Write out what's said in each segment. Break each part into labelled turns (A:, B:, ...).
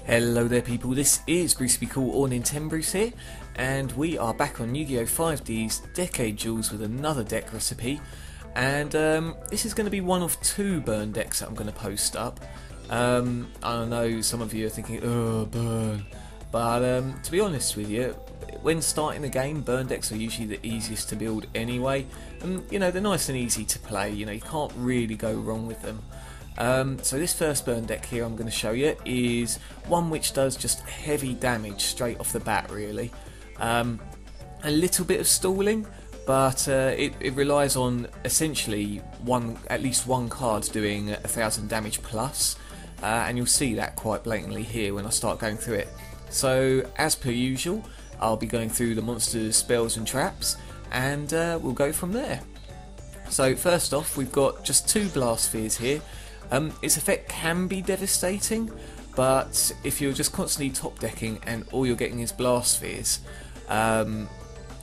A: Hello there people, this is Bruce Be Cool or Nintendo Bruce here, and we are back on Yu-Gi-Oh! 5D's Decade Duels with another deck recipe, and this is going to be one of two burn decks that I'm going to post up. I know some of you are thinking, oh, burn, but to be honest with you, when starting the game, burn decks are usually the easiest to build anyway, and you know, they're nice and easy to play, you know, you can't really go wrong with them. So this first burn deck here I'm going to show you is one which does just heavy damage straight off the bat really. A little bit of stalling, but it relies on essentially at least one card doing 1000 damage plus, and you'll see that quite blatantly here when I start going through it. So as per usual, I'll be going through the monsters, spells and traps, and we'll go from there. So first off, we've got just two Blast Spheres here. Its effect can be devastating, but if you're just constantly top decking and all you're getting is Blast Spheres,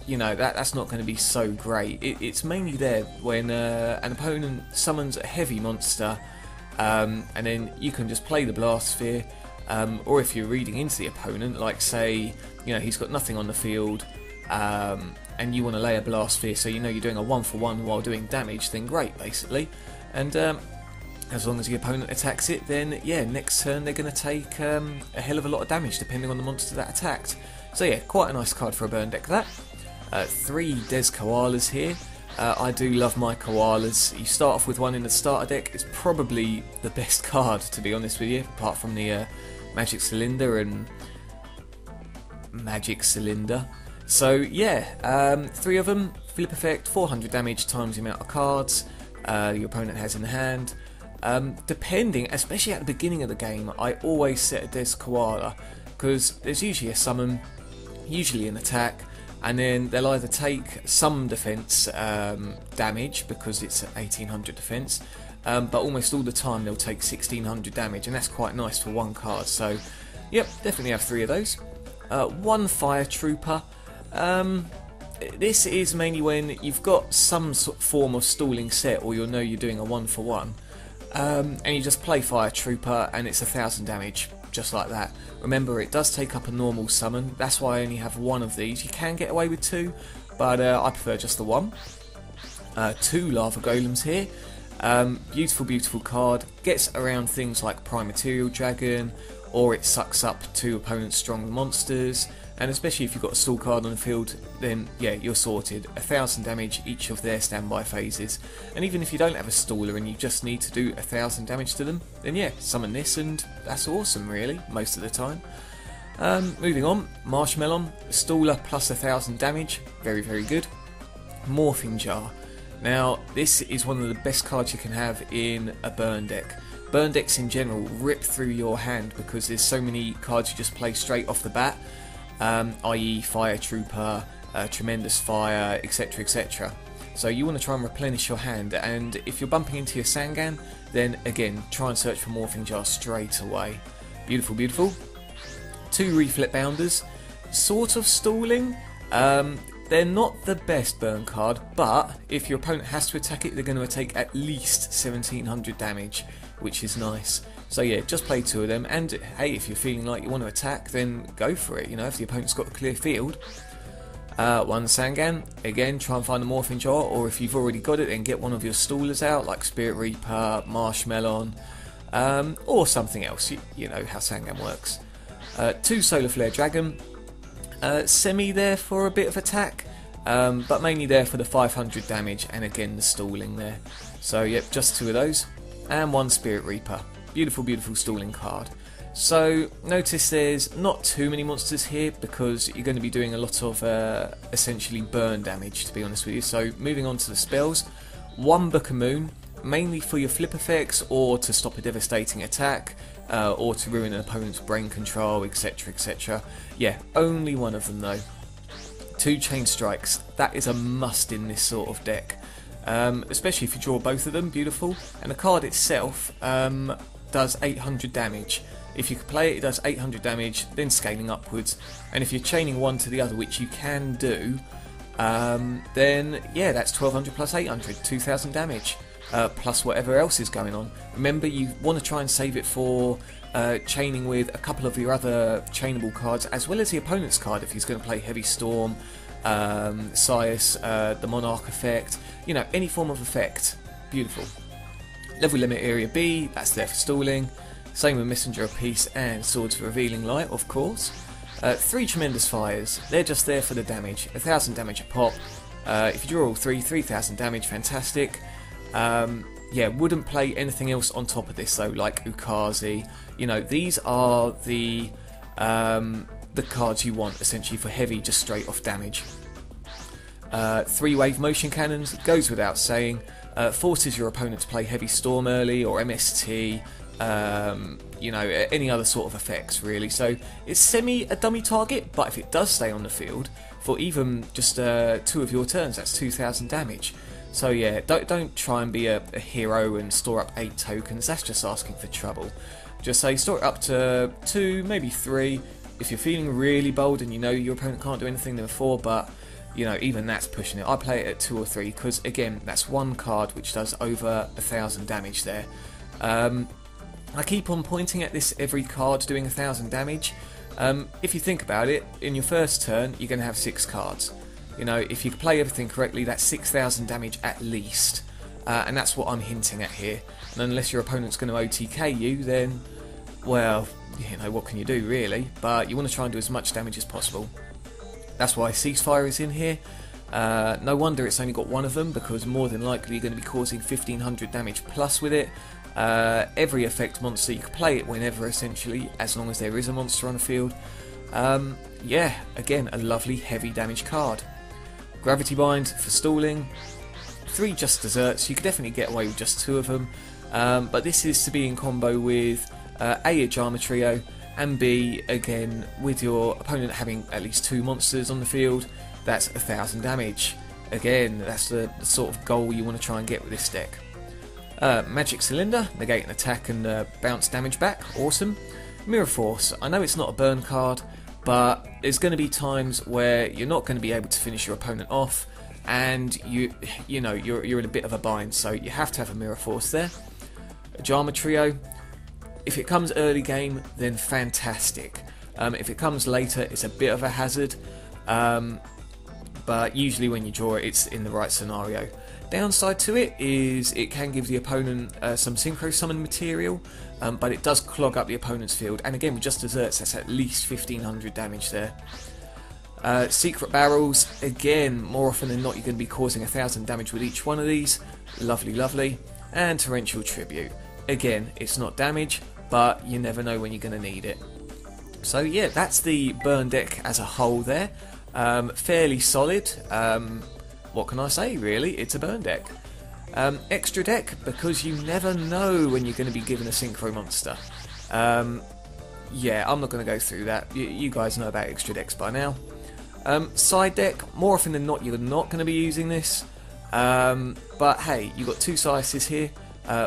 A: you know, that's not going to be so great. It's mainly there when an opponent summons a heavy monster, and then you can just play the Blast Sphere, or if you're reading into the opponent, like say, you know, he's got nothing on the field, and you want to lay a Blast Sphere so you know you're doing a 1-for-1 while doing damage, then great basically. And as long as the opponent attacks it, then yeah, next turn they're going to take a hell of a lot of damage depending on the monster that attacked. So yeah, quite a nice card for a burn deck that. 3 Des Koalas here. I do love my Koalas. You start off with one in the starter deck. It's probably the best card, to be honest with you, apart from the Magic Cylinder and Magic Cylinder. So yeah, 3 of them, flip effect, 400 damage times the amount of cards your opponent has in hand. Depending, especially at the beginning of the game, I always set a Des Koala because there's usually a summon, usually an attack, and then they'll either take some defense damage because it's 1800 defense, but almost all the time they'll take 1600 damage, and that's quite nice for one card. So yep, definitely have 3 of those. 1 Fire Trooper. This is mainly when you've got some sort of form of stalling set, or you'll know you're doing a 1-for-1. And you just play Fire Trooper and it's 1000 damage, just like that. Remember, it does take up a normal summon, that's why I only have 1 of these. You can get away with 2, but I prefer just the 1. 2 Lava Golems here. Beautiful, beautiful card. Gets around things like Prime Material Dragon, or it sucks up 2 opponents' strong monsters. And especially if you've got a stall card on the field, then yeah, you're sorted. 1000 damage each of their standby phases. And even if you don't have a staller and you just need to do 1000 damage to them, then yeah, summon this and that's awesome really, most of the time. Moving on, Marshmallon, staller plus 1000 damage, very, very good. Morphing Jar. Now, this is one of the best cards you can have in a burn deck. Burn decks in general rip through your hand because there's so many cards you just play straight off the bat. I.e. Fire Trooper, Tremendous Fire, etc, etc. So you want to try and replenish your hand, and if you're bumping into your Sangan, then again, try and search for Morphing Jar straight away. Beautiful, beautiful. 2 Reflect Bounders, sort of stalling. They're not the best burn card, but if your opponent has to attack it, they're going to take at least 1700 damage, which is nice. So yeah, just play 2 of them, and hey, if you're feeling like you want to attack, then go for it, you know, if the opponent's got a clear field. 1 Sangan, again, try and find the Morphing Jar, or if you've already got it, then get one of your stallers out, like Spirit Reaper, Marshmallon, or something else, you know how Sangan works. 2 Solar Flare Dragon, semi there for a bit of attack, but mainly there for the 500 damage, and again the stalling there. So yep, just 2 of those, and 1 Spirit Reaper. Beautiful, beautiful stalling card. So notice there's not too many monsters here because you're going to be doing a lot of essentially burn damage, to be honest with you. So moving on to the spells, 1 Book of Moon, mainly for your flip effects or to stop a devastating attack, or to ruin an opponent's brain control, etc, etc. Yeah, only 1 of them though. 2 Chain Strikes, that is a must in this sort of deck. Especially if you draw both of them, beautiful. And the card itself does 800 damage. If you can play it, it does 800 damage, then scaling upwards. And if you're chaining one to the other, which you can do, then yeah, that's 1200 plus 800, 2000 damage. plus whatever else is going on. Remember, you want to try and save it for chaining with a couple of your other chainable cards, as well as the opponent's card if he's going to play Heavy Storm, Cais, the Monarch effect, you know, any form of effect. Beautiful. Level Limit Area B, that's there for stalling. Same with Messenger of Peace and Swords of Revealing Light, of course. 3 Tremendous Fires, they're just there for the damage, 1000 damage a pop. If you draw all 3, 3000 damage, fantastic. Yeah, wouldn't play anything else on top of this though, like Ukazi. You know, these are the cards you want essentially for heavy, just straight off damage. 3 Wave Motion Cannons, goes without saying. Forces your opponent to play Heavy Storm early, or MST, you know, any other sort of effects really. So it's semi a dummy target, but if it does stay on the field for even just 2 of your turns, that's 2000 damage. So yeah, don't try and be a hero and store up 8 tokens, that's just asking for trouble. Just say store it up to 2, maybe 3. If you're feeling really bold and you know your opponent can't do anything, then 4, but you know, even that's pushing it. I play it at 2 or 3 because again, that's one card which does over 1000 damage there. I keep on pointing at this, every card doing 1000 damage. If you think about it, in your first turn you're going to have 6 cards. You know, if you play everything correctly, that's 6000 damage at least, and that's what I'm hinting at here. And unless your opponent's going to OTK you, then, well, you know, what can you do really? But you want to try and do as much damage as possible. That's why Ceasefire is in here. No wonder it's only got 1 of them, because more than likely you're going to be causing 1500 damage plus with it. Every effect monster, you can play it whenever essentially, as long as there is a monster on the field. Yeah, again, a lovely heavy damage card. Gravity Bind for stalling. 3 Just Desserts, you could definitely get away with just 2 of them. But this is to be in combo with A, Ojama Trio, and B, again, with your opponent having at least 2 monsters on the field, that's 1000 damage. Again, that's the sort of goal you want to try and get with this deck. Magic Cylinder, negate an attack and bounce damage back, awesome. Mirror Force, I know it's not a burn card, but there's going to be times where you're not going to be able to finish your opponent off, and you know you're in a bit of a bind, so you have to have a Mirror Force there. Ojama Trio, if it comes early game, then fantastic. If it comes later, it's a bit of a hazard, but usually when you draw it, it's in the right scenario. Downside to it is it can give the opponent some synchro summon material, but it does clog up the opponent's field, and again with Just Desserts, that's at least 1500 damage there. Secret Barrels, again, more often than not you're going to be causing 1000 damage with each one of these, lovely lovely. And Torrential Tribute, again, it's not damage, but you never know when you're going to need it. So yeah, that's the burn deck as a whole there. Fairly solid. What can I say really? It's a burn deck. Extra deck, because you never know when you're going to be given a synchro monster. Yeah, I'm not going to go through that. You guys know about extra decks by now. Side deck, more often than not you're not going to be using this. But hey, you've got 2 Caises here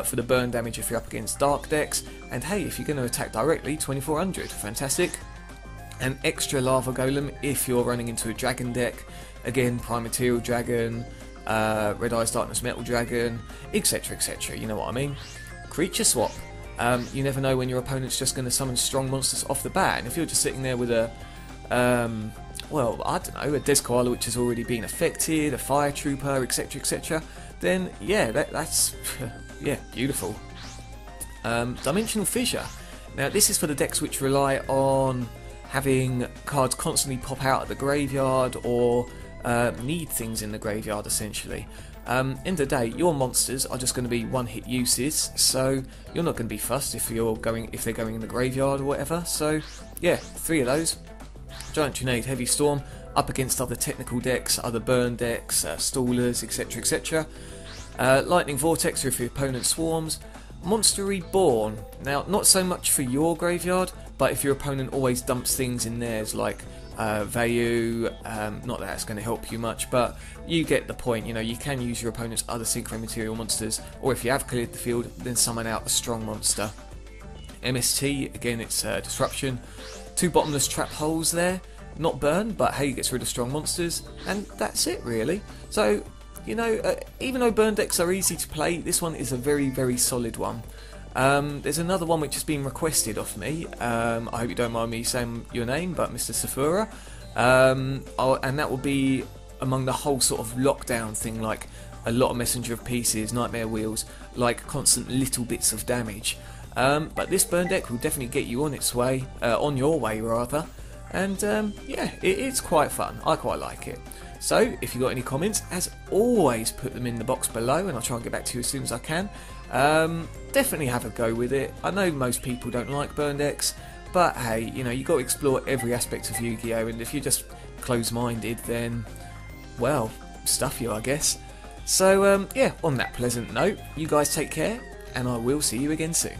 A: for the burn damage if you're up against dark decks. And hey, if you're going to attack directly, 2400, fantastic. An extra Lava Golem if you're running into a dragon deck. Again, Prime Material Dragon, Red Eyes Darkness Metal Dragon, etc, etc, you know what I mean. Creature Swap, you never know when your opponent's just going to summon strong monsters off the bat, and if you're just sitting there with a, well, I don't know, a Des Koala which has already been affected, a Fire Trooper, etc, etc, then yeah, that's yeah, beautiful. Dimensional Fissure, now this is for the decks which rely on having cards constantly pop out at the graveyard, or need things in the graveyard essentially. End of the day, your monsters are just going to be one-hit uses, so you're not going to be fussed if they're going in the graveyard or whatever. So yeah, 3 of those. Giant Trunade, Heavy Storm, up against other technical decks, other burn decks, stallers, etc, etc. Lightning Vortex if your opponent swarms. Monster Reborn, now not so much for your graveyard, but if your opponent always dumps things in theirs, like Vayu, not that it's going to help you much, but you get the point. You know, you can use your opponent's other synchro material monsters, or if you have cleared the field, then summon out a strong monster. MST, again, it's disruption. 2 bottomless trap holes there, not burn, but hey, gets rid of strong monsters, and that's it really. So you know, even though burn decks are easy to play, this one is a very, very solid one. There's another one which has been requested of me. I hope you don't mind me saying your name, but Mr. Ceasefire. And that will be among the whole sort of lockdown thing, like a lot of Messenger of Pieces, Nightmare Wheels, like constant little bits of damage. But this burn deck will definitely get you on its way, on your way rather. And yeah, it's quite fun. I quite like it. So if you've got any comments, as always, put them in the box below, and I'll try and get back to you as soon as I can. Definitely have a go with it. I know most people don't like burn decks, but hey, you know, you've got to explore every aspect of Yu-Gi-Oh! And if you're just closed-minded, then, well, stuff you, I guess. So, yeah, on that pleasant note, you guys take care, and I will see you again soon.